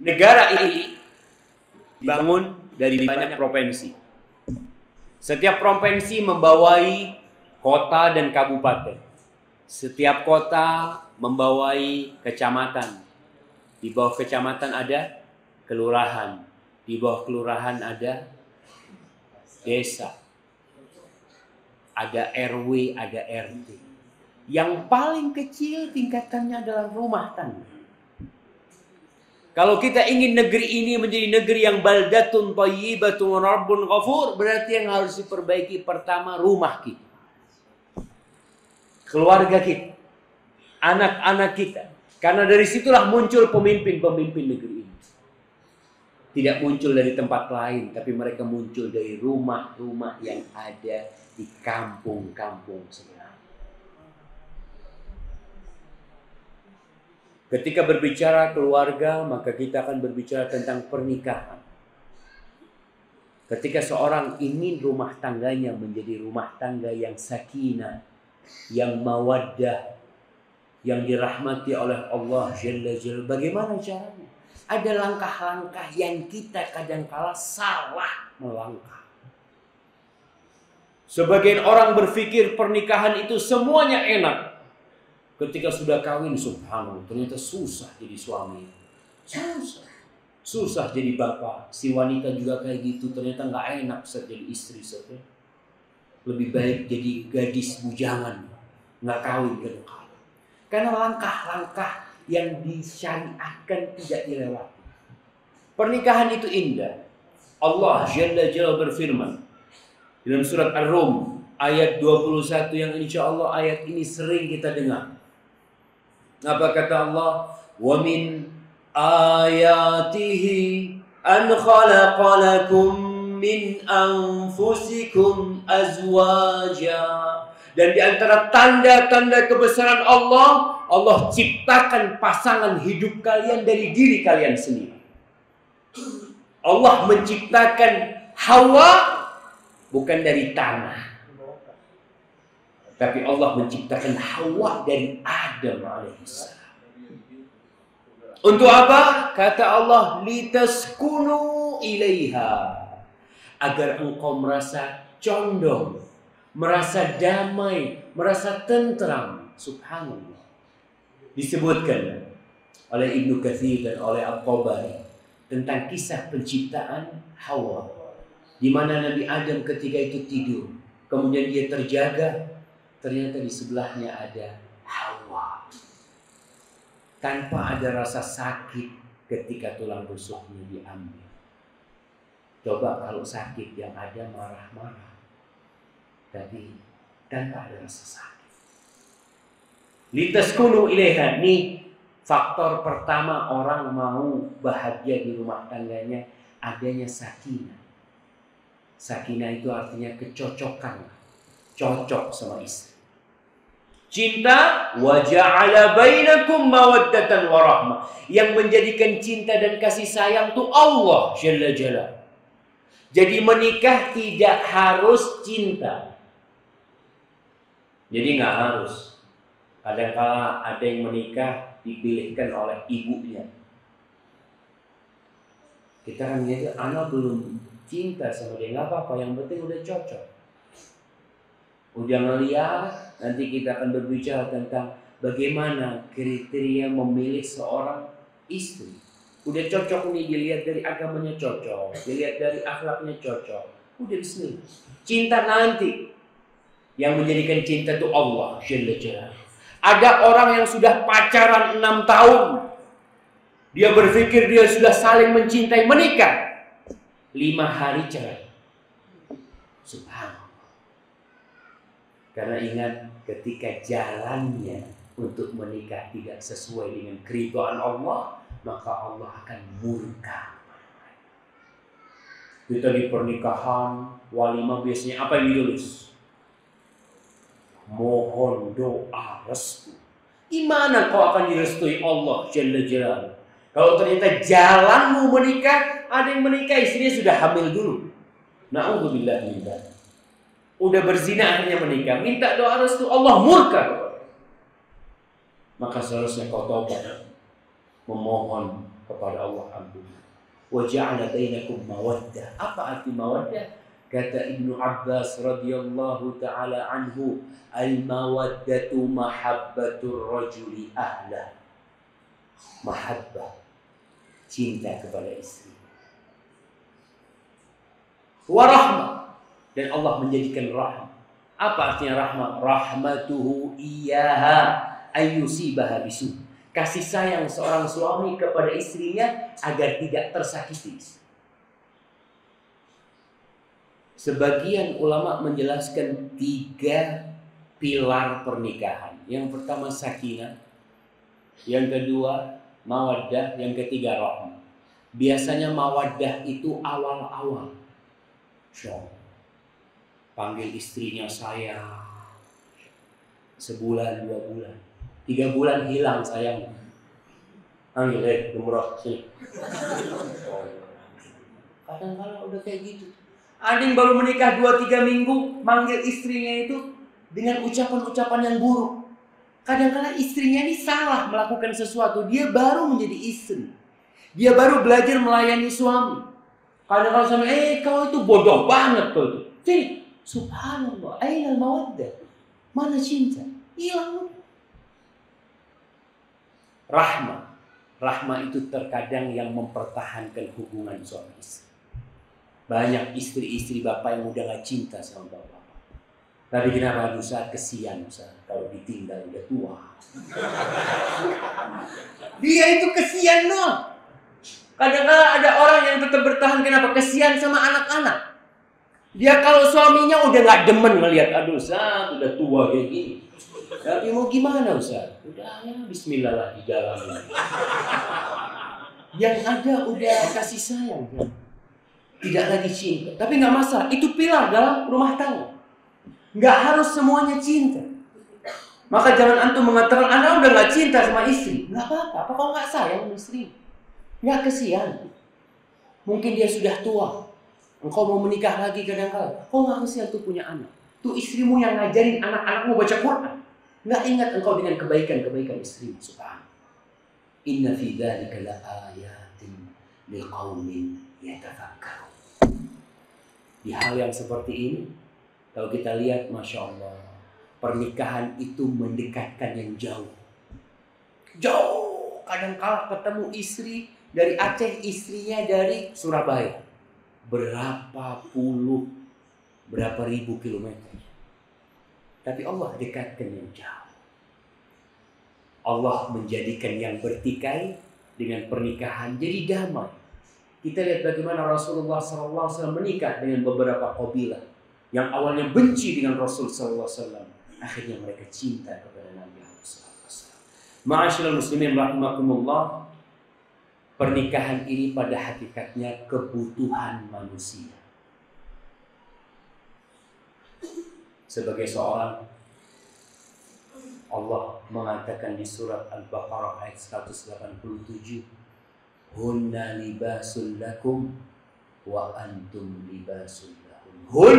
Negara ini dibangun dari banyak provinsi. Setiap provinsi membawai kota dan kabupaten. Setiap kota membawai kecamatan. Di bawah kecamatan ada kelurahan. Di bawah kelurahan ada desa. Ada RW, ada RT. Yang paling kecil tingkatannya adalah rumah tangga. Kalau kita ingin negeri ini menjadi negeri yang baldatun thayyibatun rabbun ghafur, berarti yang harus diperbaiki pertama rumah kita. Keluarga kita. Anak-anak kita. Karena dari situlah muncul pemimpin-pemimpin negeri ini. Tidak muncul dari tempat lain, tapi mereka muncul dari rumah-rumah yang ada di kampung-kampung sebenarnya. Ketika berbicara keluarga, maka kita akan berbicara tentang pernikahan. Ketika seorang ingin rumah tangganya menjadi rumah tangga yang sakinah, yang mawaddah, yang dirahmati oleh Allah Jalla Jalla, bagaimana caranya? Ada langkah-langkah yang kita kadangkala salah melangkah. Sebagian orang berpikir pernikahan itu semuanya enak. Ketika sudah kawin, subhanallah, ternyata susah jadi suami. Susah jadi bapak. Si wanita juga kayak gitu, ternyata nggak enak jadi istri. Lebih baik jadi gadis bujangan, nggak kawin kadang-kala. Karena langkah-langkah yang disyariatkan tidak dilewati. Pernikahan itu indah. Allah Jalla Jalla berfirman dalam surat Ar-Rum ayat 21 yang insya Allah ayat ini sering kita dengar. Apa kata Allah? Wa min ayatihi an khalaqa lakum min anfusikum azwaja. Dan di antara tanda-tanda kebesaran Allah, Allah ciptakan pasangan hidup kalian dari diri kalian sendiri. Allah menciptakan Hawa bukan dari tanah. Tapi Allah menciptakan Hawa dari Adam alaihissalam. Untuk apa? Kata Allah, litaskunu ilaiha. Agar engkau merasa condong, merasa damai, merasa tentram. Subhanallah. Disebutkan oleh Ibnu Katsir dan oleh Al-Tabari tentang kisah penciptaan Hawa, di mana Nabi Adam ketika itu tidur, kemudian dia terjaga, ternyata di sebelahnya ada Hawa. Tanpa ada rasa sakit ketika tulang rusuknya diambil. Coba kalau sakit yang ada marah-marah, tapi tanpa ada rasa sakit. Litaskunu ilaiha. Nih faktor pertama orang mau bahagia di rumah tangganya, adanya sakinah. Sakinah itu artinya kecocokan, cocok sama istri. Cinta, wa ja'ala bainakum mawaddatan wa rahmah. Yang menjadikan cinta dan kasih sayang itu Allah Jalla Jalla. Jadi menikah tidak harus cinta. Jadi nggak harus. Kadang-kala ada yang menikah dipilihkan oleh ibunya. Kita kan gitu, anak belum cinta sama dia, nggak apa-apa, yang penting udah cocok. Udah ngeliat, nanti kita akan berbicara tentang bagaimana kriteria memilih seorang istri. Udah cocok nih, dilihat dari agamanya cocok, dilihat dari akhlaknya cocok. Udah bismillah. Cinta nanti. Yang menjadikan cinta itu Allah Jalla Jalla. Ada orang yang sudah pacaran 6 tahun. Dia berpikir dia sudah saling mencintai, menikah. 5 hari cerai. Subhanallah. Karena ingat, ketika jalannya untuk menikah tidak sesuai dengan keridhaan Allah, maka Allah akan murka. Kita di pernikahan, walimah biasanya apa yang ditulis? Mohon doa restu. Gimana kau akan direstui Allah Jalla Jalla? Kalau ternyata jalanmu menikah, ada yang menikah istrinya sudah hamil dulu. Na'udzubillah min dzalik. Udah berzina akhirnya menikah, minta doa restu, Allah murka. Maka seharusnya kau tobat, memohon kepada Allah ampuni. Wa ja'ala bainakum mawaddah. Apa arti mawaddah? Kata Ibnu Abbas radhiyallahu taala anhu, al-mawaddatu mahabbatur rajuli ahla. Mahabbah, cinta kepada istri. Wa rahmah, dan Allah menjadikan rahmah. Apa artinya rahmah? Rahmatuhu iyyaha ayyusibaha bisu. Kasih sayang seorang suami kepada istrinya agar tidak tersakiti. Sebagian ulama menjelaskan 3 pilar pernikahan. Yang pertama sakinah, yang kedua mawaddah, yang ketiga rahmah. Biasanya mawaddah itu awal-awal. Panggil istrinya sayang. Sebulan, 2 bulan. 3 bulan hilang sayang. Panggil umroh sini. Kadang-kadang udah kayak gitu. Ada yang baru menikah 2-3 minggu, manggil istrinya itu dengan ucapan-ucapan yang buruk. Kadang-kadang istrinya ini salah melakukan sesuatu. Dia baru menjadi istri. Dia baru belajar melayani suami. Kadang-kadang suami, kau itu bodoh banget kau itu. Jadi, subhanallah, ainal mawaddah. Mana cinta? Hilang. Rahmah. Rahmah itu terkadang yang mempertahankan hubungan suami istri. Banyak istri-istri bapak yang udah gak cinta sama bapak. Tapi kenapa Ustaz? Kesian Ustaz kalau ditinggal udah tua. Dia itu kesian loh. Kadang-kadang ada orang yang tetap bertahan, kenapa? Kesian sama anak-anak. Dia kalau suaminya udah gak demen ngelihat, aduh Ustaz udah tua kayak gini. Tapi mau gimana Ustaz? Udah ya bismillah lah di jalan. Yang ada udah kasih sayang kan? Tidak lagi cinta. Tapi gak masalah, itu pilar dalam rumah tangga. Gak harus semuanya cinta. Maka jangan antum mengatakan Anda udah gak cinta sama istri. Gak apa-apa, apa kau gak sayang sama istri? Gak kesian. Mungkin dia sudah tua. Engkau mau menikah lagi kadang-kadang. Kau gak kesian tuh punya anak. Tuh istrimu yang ngajarin anak-anakmu baca Quran. Gak ingat engkau dengan kebaikan-kebaikan istrimu. Subhanallah. Inna fi dzalika la ayatin liqaumin yatafakkarun. Di hal yang seperti ini, kalau kita lihat, Masya Allah, pernikahan itu mendekatkan yang jauh. Jauh. Kadang-kala ketemu istri dari Aceh, istrinya dari Surabaya. Berapa ribu kilometer. Tapi Allah dekatkan yang jauh. Allah menjadikan yang bertikai dengan pernikahan jadi damai. Kita lihat bagaimana Rasulullah SAW menikah dengan beberapa kabilah yang awalnya benci dengan Rasul SAW. Akhirnya mereka cinta kepada Nabi SAW. Ma'asyiral muslimin rahimakumullah, pernikahan ini pada hakikatnya kebutuhan manusia. Sebagai seorang, Allah mengatakan di surat Al-Baqarah ayat 187, hunna libasul lakum wa antum libasul lahum. Hun,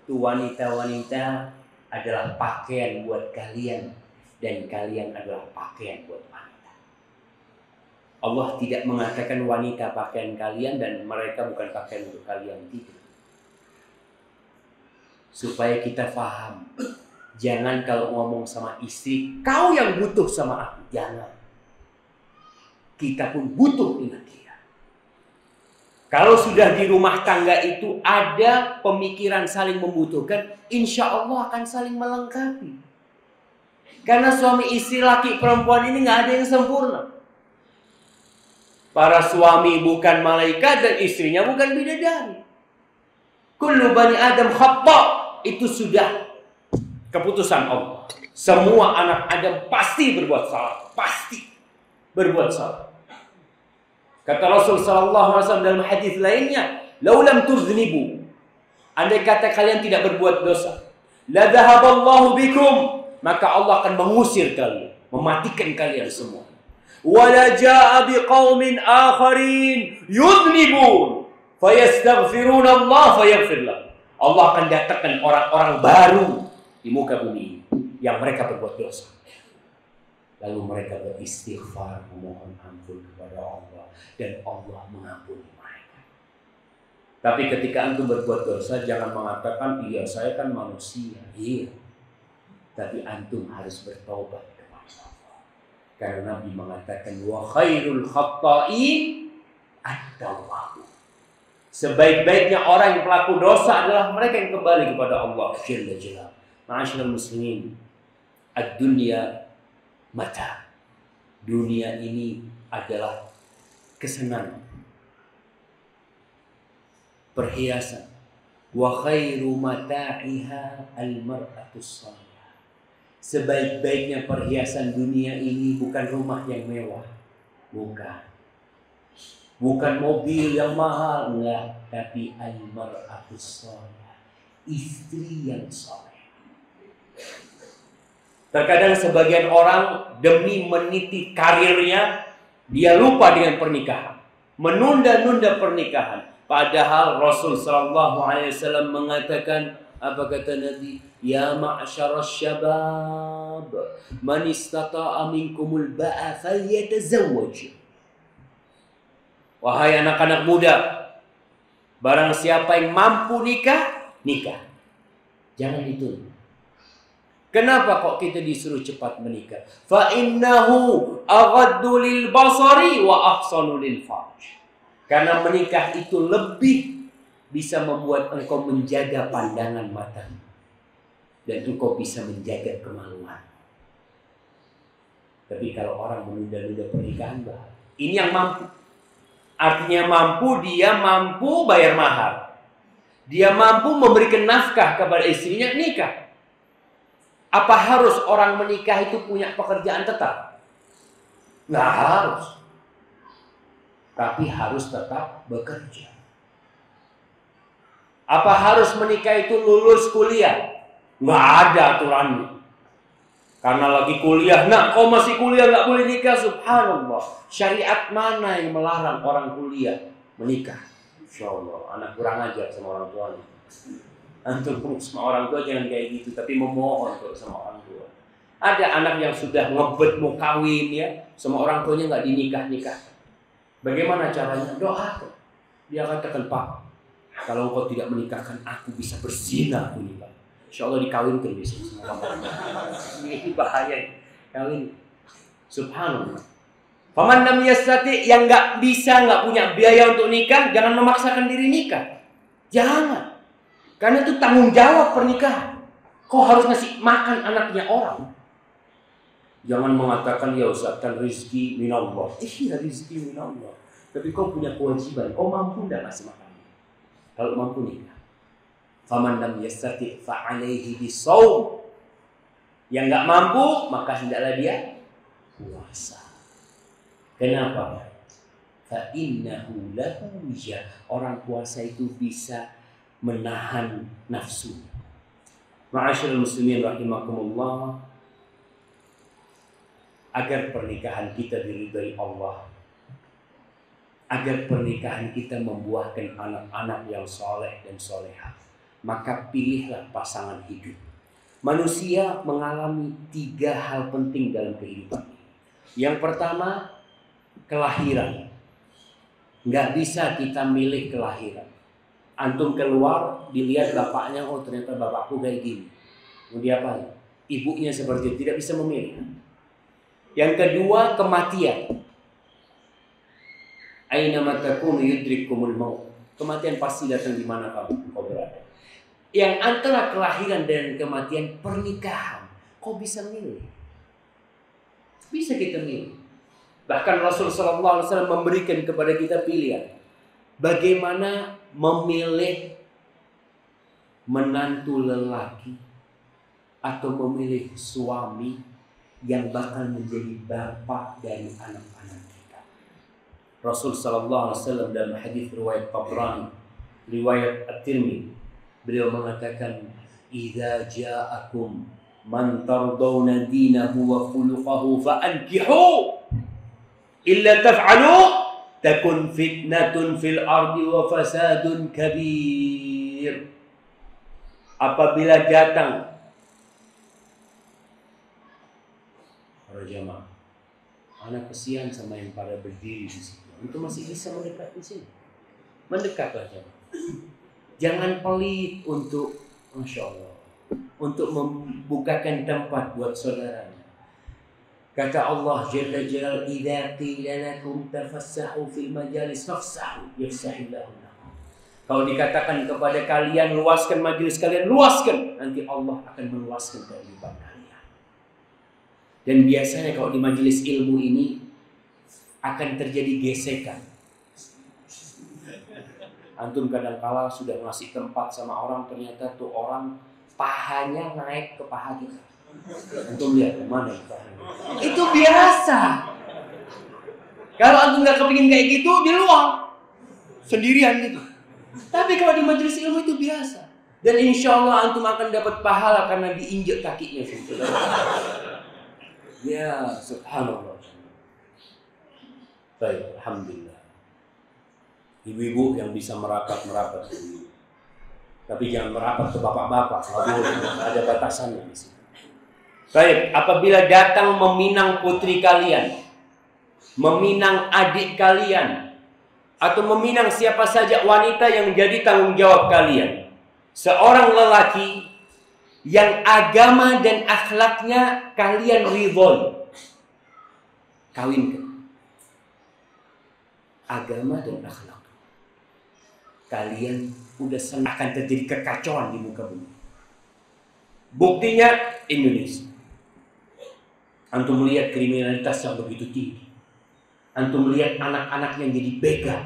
itu wanita-wanita adalah pakaian buat kalian dan kalian adalah pakaian buat wanita. Allah tidak mengatakan wanita pakaian kalian dan mereka bukan pakaian untuk kalian, tidak. Supaya kita paham, jangan kalau ngomong sama istri, kau yang butuh sama aku, jangan. Kita pun butuh dengan dia. Kalau sudah di rumah tangga itu ada pemikiran saling membutuhkan, insya Allah akan saling melengkapi. Karena suami istri, laki perempuan ini nggak ada yang sempurna. Para suami bukan malaikat dan istrinya bukan bidadari. Kullu bani Adam khata', itu sudah keputusan Allah. Semua anak Adam pasti berbuat salah, pasti berbuat salah. Kata Rasul sallallahu alaihi wasallam dalam hadis lainnya, "Laulam tuznibu." Andai kata kalian tidak berbuat dosa, la dhahaballahu bikum, maka Allah akan mengusir kalian, mematikan kalian semua. Wala jaa biqaumin akharin yudnibun fayastaghfiruna Allah fayaghfir lahum. Allah akan datangkan orang-orang baru di muka bumi ini yang mereka berbuat dosa. Lalu mereka beristighfar, memohon ampun kepada Allah, dan Allah mengampuni mereka. Tapi ketika antum berbuat dosa, jangan mengatakan, iya saya kan manusia. Iya, tapi antum harus bertobat kepada Allah. Karena Nabi mengatakan, wa khairul khatta'in at-tawwabun. Sebaik-baiknya orang yang pelaku dosa adalah mereka yang kembali kepada Allah Jalla Jalla. Ma'asyiral muslimin, ad-dunya mata. Dunia ini adalah kesenangan, perhiasan. Wa khairu mata'iha al-mar'atus salihah. Sebaik-baiknya perhiasan dunia ini bukan rumah yang mewah, bukan mobil yang mahal, enggak, tapi al-mar'atus salihah, istri yang saleh. Terkadang sebagian orang demi meniti karirnya, dia lupa dengan pernikahan, menunda-nunda pernikahan. Padahal Rasul sallallahu alaihi wasallam mengatakan, apa kata Nabi? Ya ma'syaras syabab, man istata'a minkumul ba'a falyatazawwaj. Wahai anak-anak muda, barang siapa yang mampu nikah, nikah. Jangan ditunda. Kenapa kok kita disuruh cepat menikah? Fa innahu aghaddu lil basari wa ahsanu lil farj. Karena menikah itu lebih bisa membuat engkau menjaga pandangan mata dan engkau bisa menjaga kemaluan. Tapi kalau orang menunda-nunda pernikahan, ini yang mampu. Artinya mampu, dia mampu bayar mahar. Dia mampu memberikan nafkah kepada istrinya, nikah. Apa harus orang menikah itu punya pekerjaan tetap? Nggak harus. Tapi harus tetap bekerja. Apa harus menikah itu lulus kuliah? Nggak ada aturannya. Karena lagi kuliah, nah kau masih kuliah nggak boleh nikah, subhanallah. Syariat mana yang melarang orang kuliah menikah? Insya Allah, anak kurang ajar sama orang tuanya. Antum sama orang tua jangan kayak gitu, tapi memohon kalau sama orang tua. Ada anak yang sudah ngebet mau kawin ya, sama orang tuanya nggak dinikah-nikah. Bagaimana caranya? Doakan. Dia katakan, Pak, kalau engkau tidak menikahkan aku bisa berzina aku nikah. Insya Allah dikawinkan besok sama kamu. Ini bahaya kawin. Subhanallah. Faman lam yastati, yang nggak bisa, nggak punya biaya untuk nikah, jangan memaksakan diri nikah. Jangan. Karena itu tanggung jawab pernikahan. Kau harus ngasih makan anaknya orang. Jangan mengatakan, ya Ustaz, kan rizki minallah. Iya, rizki minallah. Tapi kau punya kewajiban. Kau mampu tidak ngasih makan? Kalau mampu nikah. Faman lam yastati fa'alaihi bisawm. Yang nggak mampu, maka hendaklah dia puasa. Kenapa? Fa'innahu lahu wija. Orang puasa itu bisa menahan nafsu. Ma'asyiral muslimin rahimakumullah, agar pernikahan kita diridhai Allah, agar pernikahan kita membuahkan anak-anak yang soleh dan solehah, maka pilihlah pasangan hidup. Manusia mengalami 3 hal penting dalam kehidupan. Yang pertama, kelahiran. Nggak bisa kita milih kelahiran. Antum keluar, dilihat bapaknya, oh ternyata bapakku kayak gini. Mau diapain? Ibunya seperti itu, tidak bisa memilih. Yang kedua, kematian. Aina ma takunu yudrikumul maut. Kematian pasti datang di mana kau berada. Yang antara kelahiran dan kematian, pernikahan. Kau bisa milih. Bisa kita milih. Bahkan Rasul sallallahu alaihi wasallam memberikan kepada kita pilihan. Bagaimana memilih menantu lelaki atau memilih suami yang bakal menjadi bapak dari anak-anak kita. Rasul sallallahu alaihi wasallam dalam hadis riwayat Tabrani, riwayat At-Tirmidzi, beliau mengatakan, "Idza ja'akum man tardawna dinahu wa khuluquhu fa'ankihu, illa taf'alu takun fitnatun fil ardi wa fasadun kabir." Apabila datang para jamaah, Anak kesian sama yang pada berdiri di situ. Itu masih bisa mendekat di sini. Mendekatlah jemaah. Jangan pelit untuk, Masya Allah, untuk membukakan tempat buat saudaranya. Kata Allah Jalla Jalal, "Idza qila lakum tafassahu fil majalis fafsahu yafsahillahu lakum." Kalau dikatakan kepada kalian luaskan majelis kalian, luaskan, nanti Allah akan meluaskan kehidupan kalian. Dan biasanya kalau di majelis ilmu ini akan terjadi gesekan. Antum kadang-kala sudah ngasih tempat sama orang, ternyata tuh orang pahanya naik ke paha kita. Antum lihat kemana itu pahanya? Itu biasa. Kalau antum nggak kepingin kayak gitu, di luar sendirian gitu. Tapi kalau di majelis ilmu itu biasa. Dan insya Allah antum akan dapat pahala karena diinjek kakinya. Ya, subhanallah. Baik, alhamdulillah. Ibu-ibu yang bisa merapat-merapat. Tapi jangan merapat ke bapak-bapak. Ada batasannya di sini. Baik, apabila datang meminang putri kalian, meminang adik kalian, atau meminang siapa saja wanita yang jadi tanggung jawab kalian, seorang lelaki yang agama dan akhlaknya kalian ridhoi, kawinkan. Agama dan akhlak kalian udah senang, akan terjadi kekacauan di muka bumi. Buktinya Indonesia. Antum melihat kriminalitas yang begitu tinggi. Antum melihat anak-anak yang jadi begal.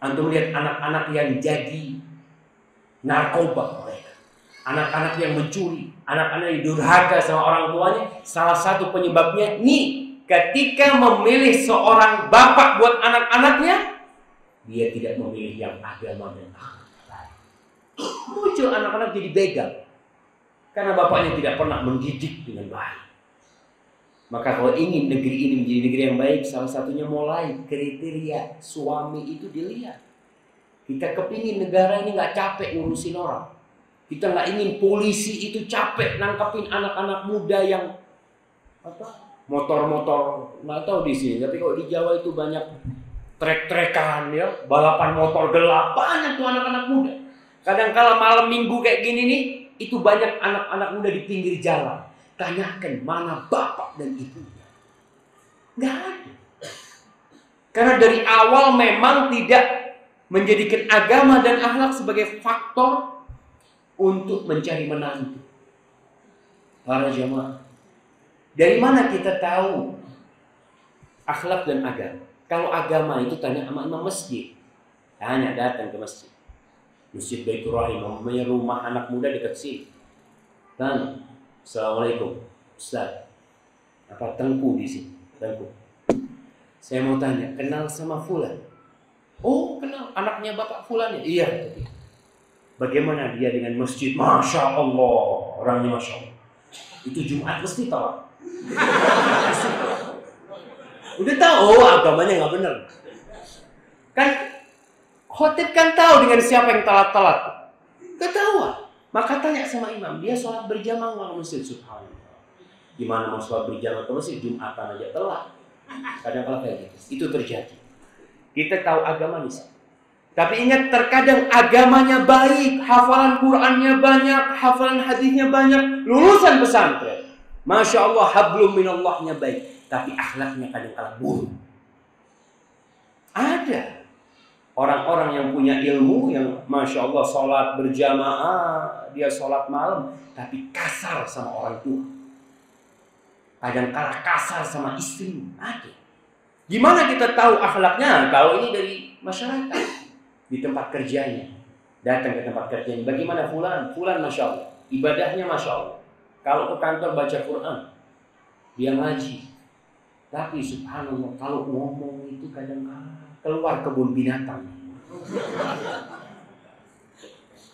Antum melihat anak-anak yang jadi narkoba mereka. Anak-anak yang mencuri, anak-anak yang durhaka sama orang tuanya. Salah satu penyebabnya nih, ketika memilih seorang bapak buat anak-anaknya, dia tidak memilih yang agama dan akhlak. Muncul anak-anak jadi begal karena bapaknya tidak pernah mendidik dengan baik. Maka kalau ingin negeri ini menjadi negeri yang baik, salah satunya mulai kriteria suami itu dilihat. Kita kepingin negara ini nggak capek ngurusin orang. Kita nggak ingin polisi itu capek nangkepin anak-anak muda yang motor-motor, nggak tahu di sini. Tapi kalau di Jawa itu banyak trek-trekan, ya, balapan motor gelap, banyak tuh anak-anak muda. Kadang-kala malam minggu kayak gini nih, itu banyak anak-anak muda di pinggir jalan. Tanyakan mana bapak dan ibunya. Nggak ada. Karena dari awal memang tidak menjadikan agama dan akhlak sebagai faktor untuk mencari menantu. Para jemaah, dari mana kita tahu akhlak dan agama? Kalau agama itu tanya sama imam masjid. Tanya, datang ke masjid. Masjid Baitur Rahim, namanya rumah anak muda dekat sini. Tanya, "Assalamualaikum, Ustaz. Apa Tengku di sini? Tengku. Saya mau tanya, kenal sama Fulan?" "Oh, kenal. Anaknya Bapak Fulan ya?" "Iya." "Bagaimana dia dengan masjid?" "Masya Allah, orangnya Masya Allah. Itu Jumat mesti tahu." Udah tahu, agamanya nggak benar. Kan khotib kan tahu dengan siapa yang telat-telat. Ketahuan. Maka tanya sama imam, dia sholat berjamaah ke masjid. Subhanallah. Gimana mau sholat berjamaah ke masjid? Jumatan aja telat. Kadang-kadang kayak gitu. Itu terjadi. Kita tahu agama nih. Tapi ingat, terkadang agamanya baik, hafalan Qur'annya banyak, hafalan hadisnya banyak, lulusan pesantren. Masya Allah, hablum minallahnya baik. Tapi akhlaknya kadang-kadang buruk. Ada orang-orang yang punya ilmu, yang Masya Allah sholat berjamaah, dia sholat malam, tapi kasar sama orang tua. Kadang-kadang kasar sama istri. Ada. Gimana kita tahu akhlaknya? Kalau ini dari masyarakat, di tempat kerjanya. Datang ke tempat kerjanya. Bagaimana Fulan? Fulan Masya Allah. Ibadahnya Masya Allah. Kalau ke kantor baca Quran, dia ngaji. Tapi subhanallah, kalau ngomong itu kadang-kadang keluar kebun binatang.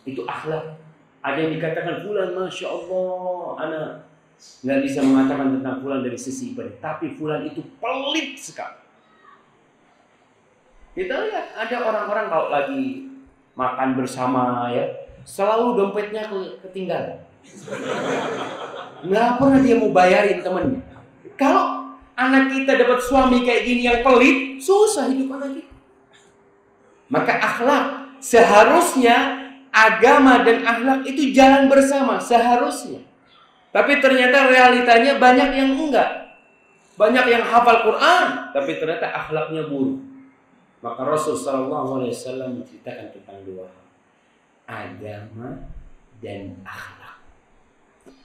Itu akhlak. Ada yang dikatakan Fulan Masya Allah, anak nggak bisa mengatakan tentang Fulan dari sisi ibadah, tapi Fulan itu pelit sekali. Kita lihat ada orang-orang kalau lagi makan bersama, ya, selalu dompetnya ketinggalan. Nggak pernah dia mau bayarin temannya. Kalau anak kita dapat suami kayak gini yang pelit, susah hidup anak kita. Maka akhlak, seharusnya agama dan akhlak itu jalan bersama, seharusnya. Tapi ternyata realitanya banyak yang enggak. Banyak yang hafal Quran, tapi ternyata akhlaknya buruk. Maka Rasulullah SAW menceritakan tentang dua hal, agama dan akhlak.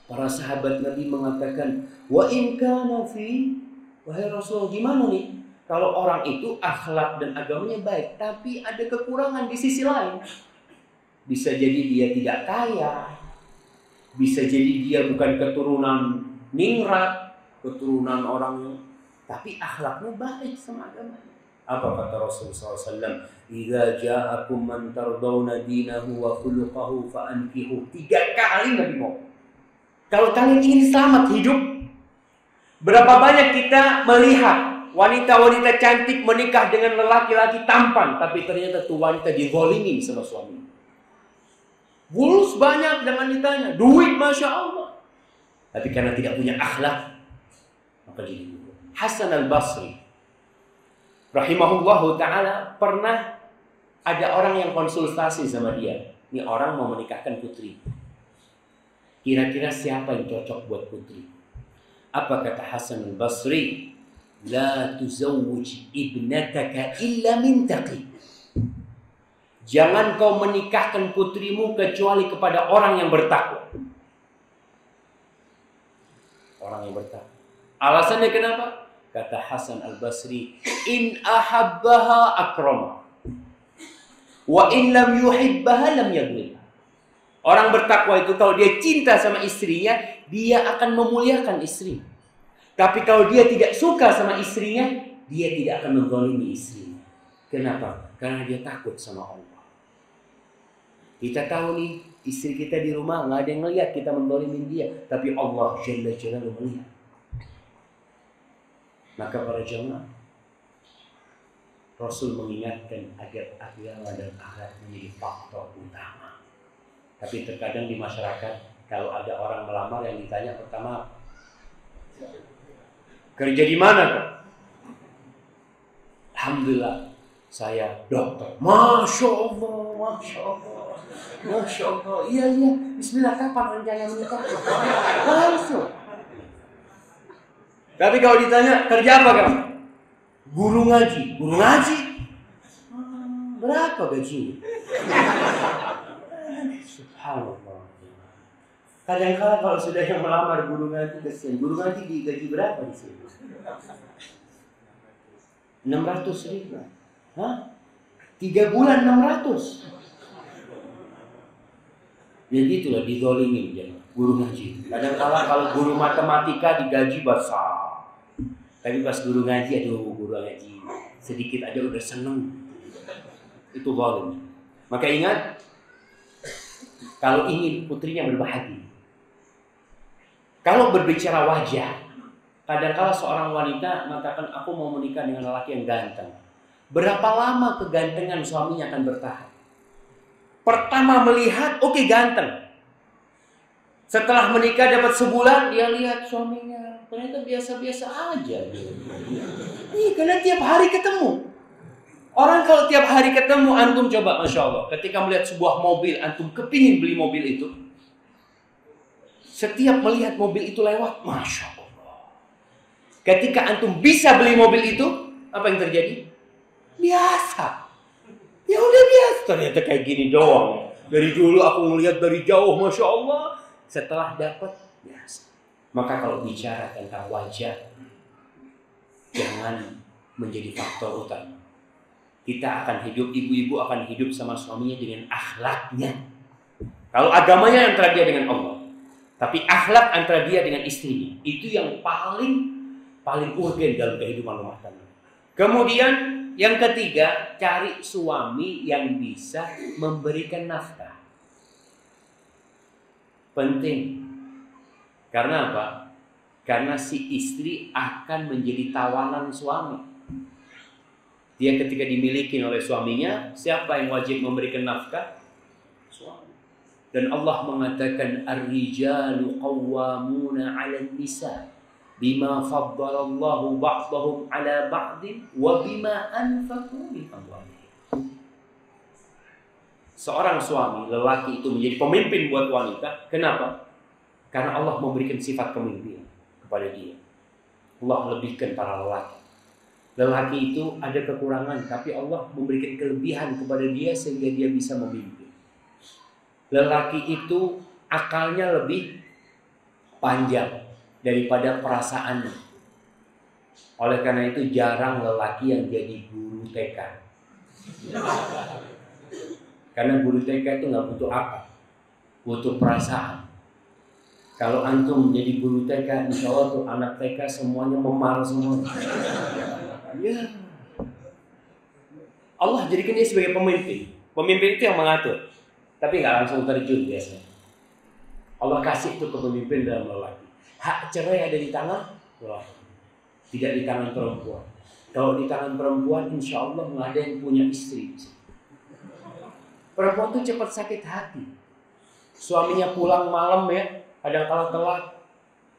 Para sahabat Nabi mengatakan, wa in kana fi, wahai Rasul, gimana nih kalau orang itu akhlak dan agamanya baik, tapi ada kekurangan di sisi lain? Bisa jadi dia tidak kaya, bisa jadi dia bukan keturunan ningrat, keturunan orang, tapi akhlaknya baik sama agamanya. Apa kata Rasulullah SAW? Idza ja'akum man tardawna dinahu wa khuluquhu fa'ankihu. 3 kali Nabi ngomong. Kalau kalian ingin selamat hidup, berapa banyak kita melihat wanita-wanita cantik menikah dengan lelaki-laki tampan, tapi ternyata tuh wanita digolimi sama suami. Bulus banyak dengan ditanya, duit Masya Allah, tapi karena tidak punya akhlak, maka jadi buruk. Hasan al-Basri rahimahullahu ta'ala, pernah ada orang yang konsultasi sama dia. Ini orang mau menikahkan putri, kira-kira siapa yang cocok buat putri? Apa kata Hasan al-Basri? La tuzawwij ibnataka illa min taqi. Jangan kau menikahkan putrimu kecuali kepada orang yang bertakwa. Orang yang bertakwa. Alasannya kenapa? Kata Hasan al-Basri, in ahabbaha akrama, wa in lam yuhibbaha lam yadhlilha. Orang bertakwa itu kalau dia cinta sama istrinya, dia akan memuliakan istri. Tapi kalau dia tidak suka sama istrinya, dia tidak akan menzalimi istrinya. Kenapa? Karena dia takut sama Allah. Kita tahu nih, istri kita di rumah nggak ada yang ngelihat kita menzalimin dia, tapi Allah Jalla Jalaluhu melihat. Maka para jemaah, Rasul mengingatkan agar agama dan akhlak menjadi faktor utama. Tapi terkadang di masyarakat, kalau ada orang melamar yang ditanya pertama, kerja di mana kok? Alhamdulillah, saya dokter. Masya Allah, Masya Allah, Masya Allah. Iya, Bismillah, kapan rencana menikah? Langsung. Tapi kalau ditanya, kerja apa kamu? Guru ngaji. Guru ngaji? Berapa gajinya? Subhanallah. Kadang-kadang kalau sudah yang melamar guru ngaji, kesian. Guru ngaji digaji berapa di sini? 600.000. Hah? 3 bulan 600. Ya gitulah, dizolimin ya, guru ngaji. Kadang-kadang kalau guru matematika digaji besar, tapi pas guru ngaji, aduh guru ngaji sedikit aja udah seneng. Itu zalim. Maka ingat, kalau ingin putrinya berbahagia, kalau berbicara wajah, kadang-kala seorang wanita mengatakan, aku mau menikah dengan lelaki yang ganteng. Berapa lama kegantengan suaminya akan bertahan? Pertama melihat, oke, ganteng. Setelah menikah dapat sebulan, dia lihat suaminya ternyata biasa-biasa aja. Nih, karena tiap hari ketemu. Orang kalau tiap hari ketemu, antum coba, Masya Allah, ketika melihat sebuah mobil, antum kepingin beli mobil itu. Setiap melihat mobil itu lewat, Masya Allah. Ketika antum bisa beli mobil itu, apa yang terjadi? Biasa. Ya udah biasa, ternyata kayak gini doang. Dari dulu aku melihat dari jauh, Masya Allah. Setelah dapat, biasa. Maka kalau bicara tentang wajah, jangan menjadi faktor utama. Kita akan hidup, ibu-ibu akan hidup sama suaminya dengan akhlaknya. Kalau agamanya antara dia dengan Allah, tapi akhlak antara dia dengan istrinya, itu yang paling urgen dalam kehidupan rumah tangga. Kemudian yang ketiga, cari suami yang bisa memberikan nafkah. Penting. Karena apa? Karena si istri akan menjadi tawanan suami. Dia ketika dimiliki oleh suaminya, siapa yang wajib memberikan nafkah? Suami. Dan Allah mengatakan, ar-rijalu qawwamuna 'alan nisa. bima faddalallahu ba'dahum ala ba'din wa bima anfaqu min amwalihim. Seorang suami, lelaki itu menjadi pemimpin buat wanita. Kenapa? Karena Allah memberikan sifat pemimpin kepada dia. Allah lebihkan para lelaki. Lelaki itu ada kekurangan, tapi Allah memberikan kelebihan kepada dia sehingga dia bisa memimpin. Lelaki itu akalnya lebih panjang daripada perasaannya. Oleh karena itu jarang lelaki yang jadi guru TK. Karena guru TK itu nggak butuh akal, butuh perasaan. Kalau antum jadi guru TK, insya Allah tuh anak TK semuanya memar semua. Ya. Allah jadikan dia sebagai pemimpin. Pemimpin itu yang mengatur, tapi nggak langsung terjun biasanya. Allah kasih itu ke pemimpin dalam lelaki. Hak cerai ada di tangan lelaki, tidak di tangan perempuan. Kalau di tangan perempuan, insya Allah nggak ada yang punya istri. Perempuan itu cepat sakit hati. Suaminya pulang malam ya, kadang-kala telat.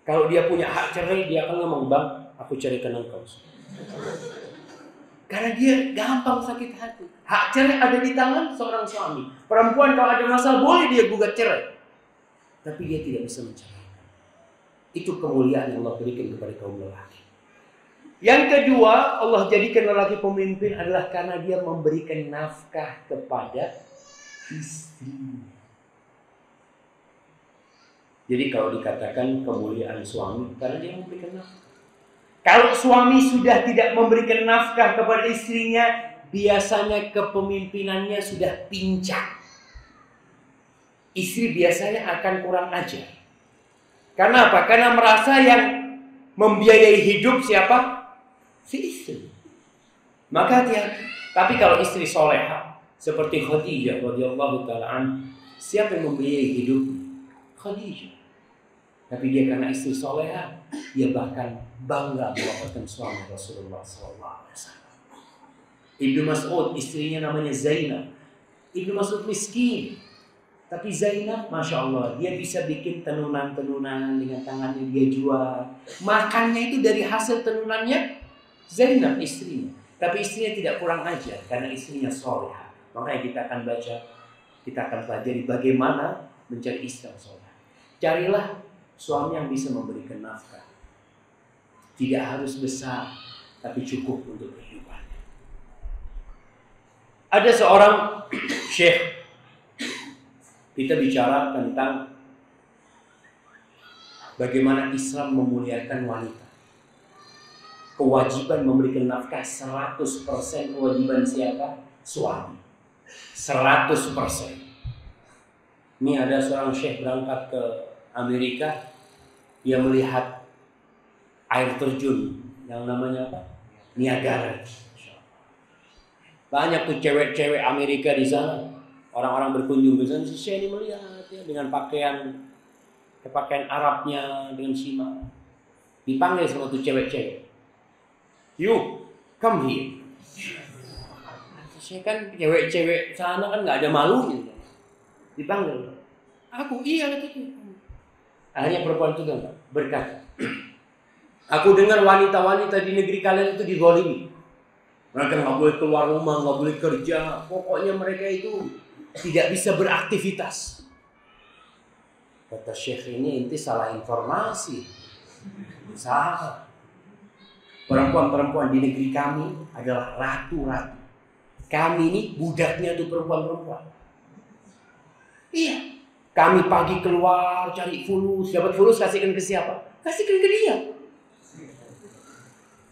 Kalau dia punya hak cerai, dia akan ngomong, "Bang, aku ceraikan engkau." Karena dia gampang sakit hati. Hak cerai ada di tangan seorang suami. Perempuan kalau ada masalah boleh dia gugat cerai, tapi dia tidak bisa menceraikan. Itu kemuliaan yang Allah berikan kepada kaum lelaki. Yang kedua, Allah jadikan lelaki pemimpin adalah karena dia memberikan nafkah kepada istri. Jadi kalau dikatakan kemuliaan suami karena dia memberikan nafkah. Kalau suami sudah tidak memberikan nafkah kepada istrinya, biasanya kepemimpinannya sudah pincang. Istri biasanya akan kurang ajar. Karena apa? Karena merasa yang membiayai hidup siapa? Si istri. Maka hati-hati. Tapi kalau istri soleha seperti Khadijah radhiyallahu taala anha, siapa yang membiayai hidup? Khadijah. Tapi dia karena istri soleha, dia bahkan bangga mendapatkan suami Rasulullah SAW. Ibnu Mas'ud, istrinya namanya Zainab. Ibnu Mas'ud miskin, tapi Zainab, masya Allah, dia bisa bikin tenunan-tenunan dengan tangannya dia jual. Makannya itu dari hasil tenunannya Zainab istrinya. Tapi istrinya tidak kurang ajar karena istrinya soleha. Makanya kita akan baca, kita akan pelajari bagaimana mencari istri yang soleha. Carilah suami yang bisa memberikan nafkah. Tidak harus besar, tapi cukup untuk kehidupannya. Ada seorang syekh, kita bicara tentang bagaimana Islam memuliakan wanita. Kewajiban memberikan nafkah 100% kewajiban siapa? Suami. 100%. Ini ada seorang syekh berangkat ke Amerika, dia melihat air terjun yang namanya apa? Niagara. Banyak tuh cewek-cewek Amerika di sana. Orang-orang berkunjung ke sana, saya ini melihat ya, dengan pakaian Arabnya dengan simak. Dipanggil sama tuh cewek-cewek. You, come here. Saya kan cewek-cewek sana kan nggak ada malunya. Dipanggil. Aku iya katanya. Akhirnya perempuan itu berkata, aku dengar wanita-wanita di negeri kalian itu dizalimi. Mereka nggak boleh keluar rumah, nggak boleh kerja. Pokoknya mereka itu tidak bisa beraktivitas. Kata syekh ini, inti salah informasi. Salah. Perempuan-perempuan di negeri kami adalah ratu-ratu. Kami ini budaknya tuh perempuan-perempuan. Iya. Kami pagi keluar cari fulus, dapat fulus kasihkan ke siapa? Kasihkan ke dia.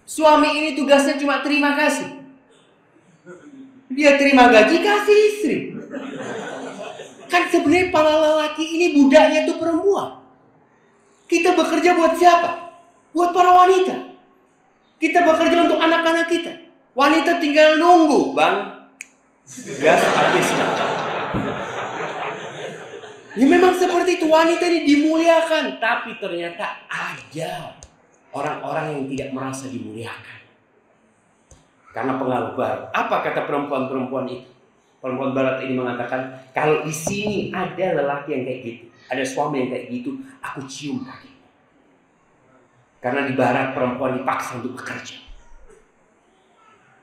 Suami ini tugasnya cuma terima kasih. Dia terima gaji, kasih istri. Kan sebenarnya para lelaki ini budaknya tuh perempuan. Kita bekerja buat siapa? Buat para wanita. Kita bekerja untuk anak-anak kita. Wanita tinggal nunggu, Bang. Gas habis. Ya memang seperti itu, wanita ini dimuliakan. Tapi ternyata ada orang-orang yang tidak merasa dimuliakan. Karena pengaruh barat. Apa kata perempuan-perempuan itu? Perempuan barat ini mengatakan, kalau di sini ada lelaki yang kayak gitu, ada suami yang kayak gitu, aku cium kaki. Karena di barat perempuan dipaksa untuk bekerja.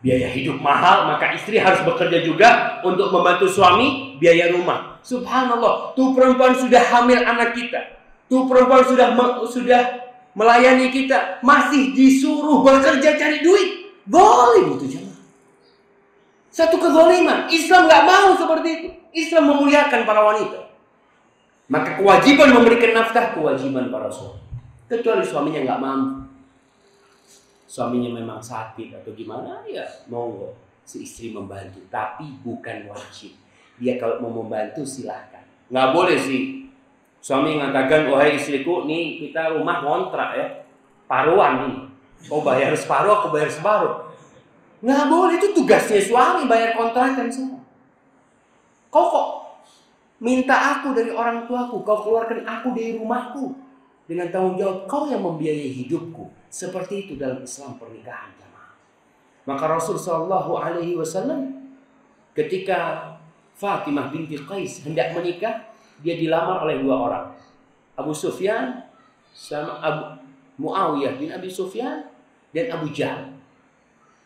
Biaya hidup mahal, maka istri harus bekerja juga untuk membantu suami biaya rumah. Subhanallah, tuh perempuan sudah hamil anak kita. Tuh perempuan sudah melayani kita, masih disuruh bekerja cari duit. Boleh itu jangan. Satu kezaliman. Islam nggak mau seperti itu. Islam memuliakan para wanita. Maka kewajiban memberikan nafkah kewajiban para suami. Kecuali suaminya nggak mampu. Suaminya memang sakit atau gimana, ya monggo si istri membantu, tapi bukan wajib. Dia kalau mau membantu silahkan. Nggak boleh sih suami mengatakan, wahai istriku, nih kita rumah kontrak ya, paruan nih. Kau bayar separuh, aku bayar separuh. Nggak boleh, itu tugasnya suami bayar kontrakan semua. Kau kok minta aku dari orang tuaku, kau keluarkan aku dari rumahku dengan tanggung jawab kau yang membiayai hidupku. Seperti itu dalam Islam pernikahan jamaah. Maka Rasul Shallallahu Alaihi Wasallam ketika Fatimah binti Qais hendak menikah, dia dilamar oleh dua orang, Abu Sufyan sama Muawiyah bin Abi Sufyan dan Abu Jahal.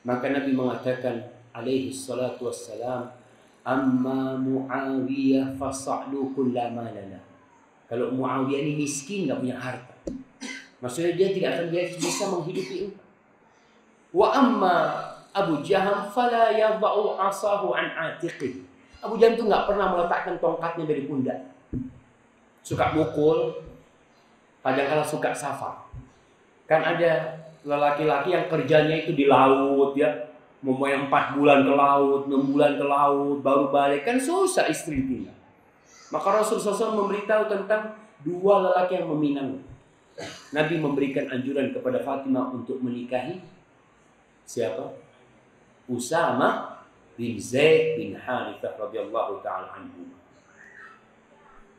Maka Nabi mengatakan alaihi salatu wassalam, amma Muawiyah fasa'lu kullama lana. Kalau Muawiyah ini miskin, nggak punya harta, maksudnya dia tidak akan bisa menghidupi engkau. Wa amma Abu Jahal fala yadha'u asahu an atiqih. Abu Jahal itu nggak pernah meletakkan tongkatnya dari pundak. Suka mukul, kadang-kadang suka safar. Kan ada lelaki-laki yang kerjanya itu di laut ya, mau 4 bulan ke laut, 6 bulan ke laut, baru balik, kan susah istri tinggal. Maka Rasulullah SAW memberitahu tentang dua lelaki yang meminang. Nabi memberikan anjuran kepada Fatimah untuk menikahi siapa? Usama bin Zaid bin Harithah radhiyallahu taala anhu.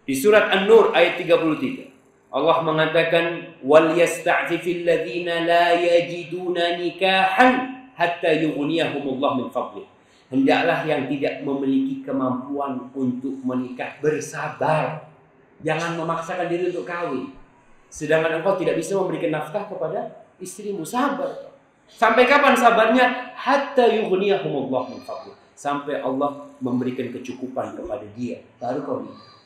Di surat An-Nur ayat 33, Allah mengatakan wal yasta'fifil ladzina la yajiduna nikahan hatta yughniyahumullah min fadlih. Hendaklah yang tidak memiliki kemampuan untuk menikah bersabar. Jangan memaksakan diri untuk kawin sedangkan engkau tidak bisa memberikan nafkah kepada istrimu. Sabar. Sampai kapan sabarnya? Hatta yughniyahumullah min fadlih. Sampai Allah memberikan kecukupan kepada dia, baru kau nikah.